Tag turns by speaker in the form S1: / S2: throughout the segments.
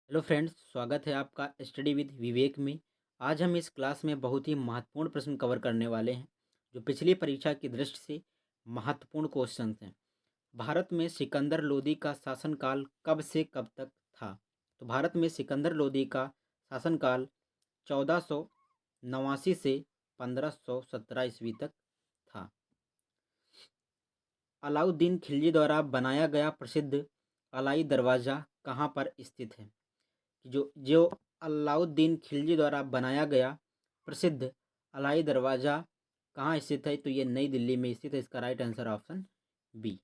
S1: Hello friends, स्वागत है आपका स्टडी विद विवेक में। आज हम इस क्लास में बहुत ही महत्वपूर्ण प्रश्न कवर करने वाले हैं जो पिछली परीक्षा की दृष्टि से महत्वपूर्ण क्वेश्चंस हैं। भारत में सिकंदर लोदी का शासनकाल कब से कब तक था? तो भारत में सिकंदर लोदी का शासनकाल 1489 से 1517 ईस्वी तक था। अलाउद्दीन खिलजी द्वारा बनाया गया प्रसिद्ध अलाई दरवाज़ा कहाँ पर स्थित है? जो जो अलाउद्दीन खिलजी द्वारा बनाया गया प्रसिद्ध अलाई दरवाज़ा कहाँ स्थित है? तो ये नई दिल्ली में स्थित है। इसका right answer option B.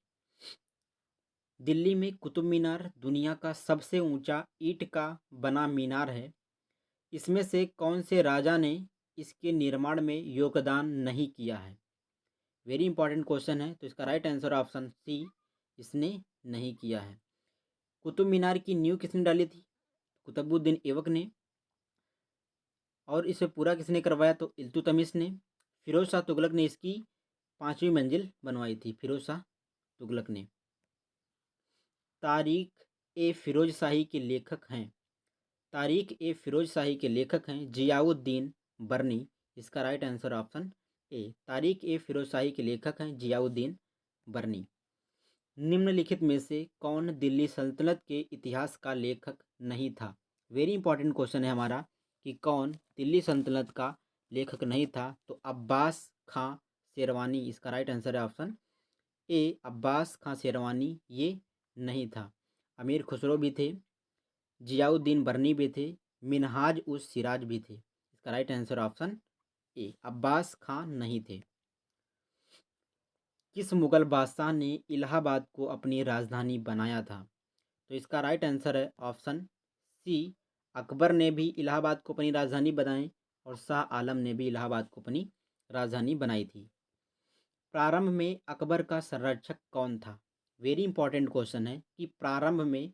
S1: Delhi में कुतुब मीनार दुनिया का सबसे ऊंचा ईंट का बना मीनार है। इसमें से कौन से राजा ने इसके निर्माण में योगदान नहीं किया है? वेरी इंपॉर्टेंट क्वेश्चन है। तो इसका राइट आंसर ऑप्शन सी, इसने नहीं किया है। कुतुब मीनार की नींव किसने डाली थी? कुतुबुद्दीन ऐबक ने। और इसे पूरा किसने करवाया? तो इल्तुतमिश ने। फिरोज शाह तुगलक ने इसकी 5वीं मंजिल बनवाई थी, फिरोज शाह तुगलक ने। तारीख ए फिरोज शाही के लेखक हैं। तारीख ए फिरोज शाही के लेखक हैं जियाउद्दीन बरनी। इसका राइट आंसर ऑप्शन ए, तारीख ए फिरोज शाही के लेखक हैं जियाउद्दीन बरनी। निम्नलिखित में से कौन दिल्ली सल्तनत के इतिहास का लेखक नहीं था? वेरी इंपॉर्टेंट क्वेश्चन है हमारा कि कौन दिल्ली सल्तनत का लेखक नहीं था? तो अब्बास खां शेरवानी। इसका राइट आंसर है ऑप्शन ए, अब्बास खां शेरवानी ये नहीं था। अमीर खुसरो भी थे, जियाउद्दीन बरनी भी थे, मिनहाज उस सिराज भी थे। इसका right answer option A, Abbas Khan नहीं थे। किस मुगल बादशाह ने इलाहाबाद को अपनी राजधानी बनाया था? तो इसका राइट आंसर है ऑप्शन सी, अकबर ने भी इलाहाबाद को अपनी राजधानी बनाई और शाह आलम ने भी इलाहाबाद को अपनी राजधानी बनाई थी। प्रारंभ में अकबर का संरक्षक कौन था? वेरी इंपॉर्टेंट क्वेश्चन है कि प्रारंभ में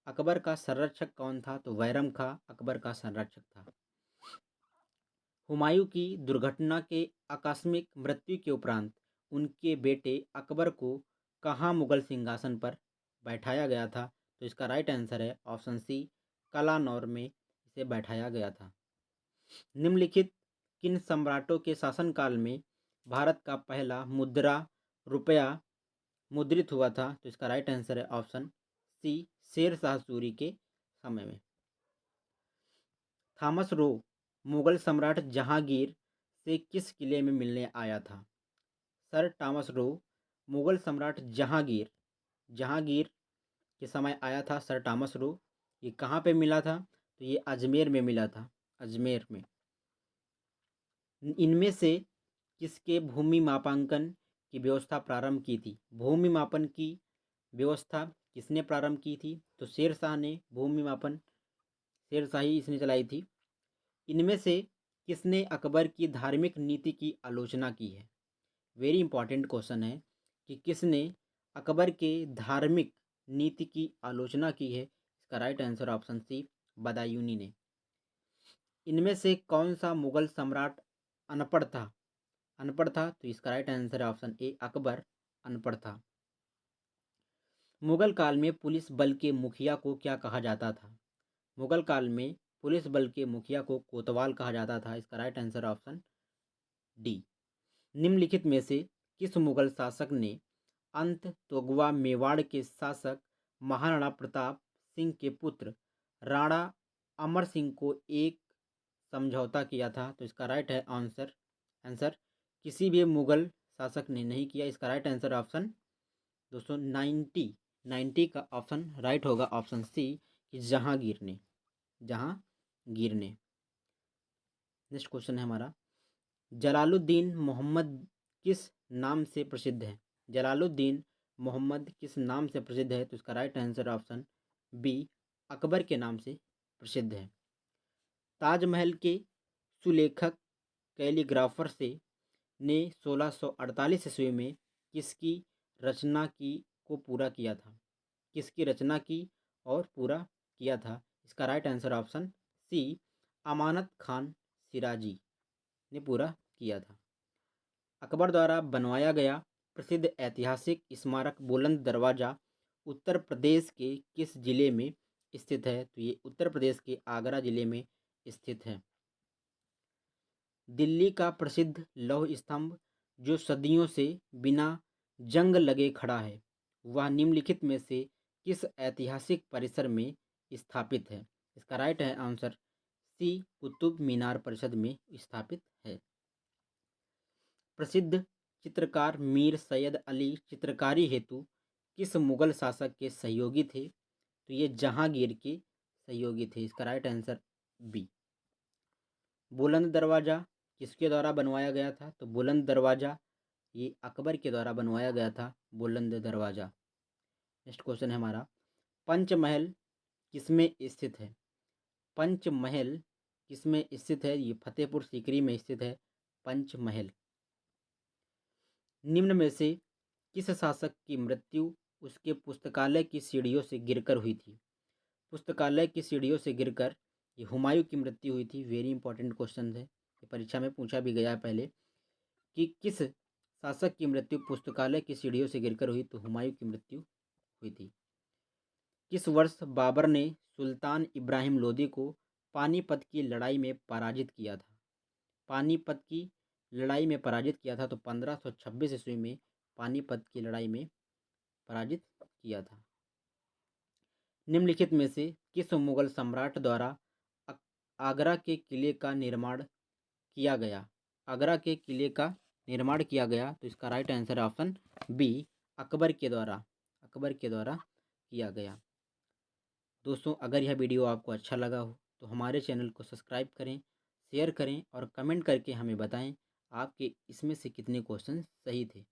S1: अकबर का संरक्षक कौन था? तो बैरम खां अकबर का संरक्षक था। हुमायूं की दुर्घटना के आकस्मिक मृत्यु के उपरांत उनके बेटे अकबर को कहाँ मुगल सिंहासन पर बैठाया गया था? तो इसका राइट आंसर है ऑप्शन सी, कलानौर में इसे बैठाया गया था। निम्नलिखित किन सम्राटों के शासनकाल में भारत का पहला मुद्रा रुपया मुद्रित हुआ था? तो इसका राइट आंसर है ऑप्शन सी, शेर शाह सूरी के समय में। थॉमस रो मुगल सम्राट जहांगीर से किस किले में मिलने आया था? सर थॉमस रो मुगल सम्राट जहांगीर जहांगीर के समय आया था सर थॉमस रो। ये कहाँ पे मिला था? तो ये अजमेर में मिला था, अजमेर में। इनमें से किसके भूमि मापांकन की व्यवस्था प्रारंभ की थी? भूमि मापन की व्यवस्था किसने प्रारंभ की थी? तो शेर शाह ने भूमि मापन, शेर शाही इसने चलाई थी। इनमें से किसने अकबर की धार्मिक नीति की आलोचना की है? वेरी इंपॉर्टेंट क्वेश्चन है कि किसने अकबर के धार्मिक नीति की आलोचना की है? इसका right answer option C, Badayuni ने। इनमें से कौन सा मुगल सम्राट अनपढ़ था? अनपढ़ था, तो इसका राइट आंसर है ऑप्शन ए, अकबर अनपढ़ था। मुगल काल में पुलिस बल के मुखिया को क्या कहा जाता था? मुगल काल में पुलिस बल के मुखिया को कोतवाल कहा जाता था। इसका राइट आंसर ऑप्शन डी। निम्नलिखित में से किस मुगल शासक ने अंत तोगवा मेवाड़ के शासक महाराणा प्रताप सिंह के पुत्र राणा अमर सिंह को एक समझौता किया था? तो इसका राइट है आंसर आंसर किसी भी मुगल शासक ने नहीं किया। इसका राइट आंसर ऑप्शन दोस्तों 90 का ऑप्शन राइट होगा, ऑप्शन सी, कि जहांगीर ने। नेक्स्ट क्वेश्चन है हमारा, जलालुद्दीन मोहम्मद किस नाम से प्रसिद्ध है? जलालुद्दीन मोहम्मद किस नाम से प्रसिद्ध है? तो इसका right answer option B, Akbar के नाम से प्रसिद्ध है। ताजमहल के सुलेखक कैलीग्राफर से ने 1648 ईस्वी में किसकी रचना की को पूरा किया था? किसकी रचना की और पूरा किया था? इसका राइट आंसर ऑप्शन सी, अमानत खान सिराजी ने पूरा किया था। अकबर द्वारा बनवाया गया प्रसिद्ध ऐतिहासिक स्मारक बुलंद दरवाज़ा उत्तर प्रदेश के किस जिले में स्थित है? तो ये उत्तर प्रदेश के आगरा जिले में स्थित है। दिल्ली का प्रसिद्ध लौह स्तंभ जो सदियों से बिना जंग लगे खड़ा है, वह निम्नलिखित में से किस ऐतिहासिक परिसर में स्थापित है? इसका राइट है आंसर सी, कुतुब मीनार परिषद में स्थापित है। प्रसिद्ध चित्रकार मीर सैयद अली चित्रकारी हेतु किस मुगल शासक के सहयोगी थे? तो ये जहांगीर के सहयोगी थे। इसका राइट आंसर बी। बुलंद दरवाजा किसके द्वारा बनवाया गया था? तो बुलंद दरवाजा ये अकबर के द्वारा बनवाया गया था, बुलंद दरवाजा। नेक्स्ट क्वेश्चन है हमारा, पंचमहल किसमें स्थित है? पंचमहल किसमें स्थित है? ये फतेहपुर सीकरी में स्थित है पंचमहल। निम्न में से किस शासक की मृत्यु उसके पुस्तकालय की सीढ़ियों से गिरकर हुई थी? पुस्तकालय की सीढ़ियों से गिरकर ये हुमायूं की मृत्यु हुई थी। वेरी इंपॉर्टेंट क्वेश्चन है, ये परीक्षा में पूछा भी गया है पहले कि किस शासक की मृत्यु पुस्तकालय की सीढ़ियों से गिरकर हुई? तो हुमायूं की मृत्यु हुई थी। किस वर्ष बाबर ने सुल्तान इब्राहिम लोदी को पानीपत की लड़ाई में पराजित किया था? पानीपत की लड़ाई में पराजित किया था, तो 1526 ईस्वी में पानीपत की लड़ाई में पराजित किया था। निम्नलिखित में से किस मुगल सम्राट द्वारा आगरा के किले का निर्माण किया गया? आगरा के किले का निर्माण किया गया, तो इसका right answer option B, Akbar के द्वारा, अकबर के द्वारा किया गया। दोस्तों, अगर यह वीडियो आपको अच्छा लगा हो तो हमारे चैनल को सब्सक्राइब करें, शेयर करें और कमेंट करके हमें बताएं आपके इसमें से कितने क्वेश्चन सही थे।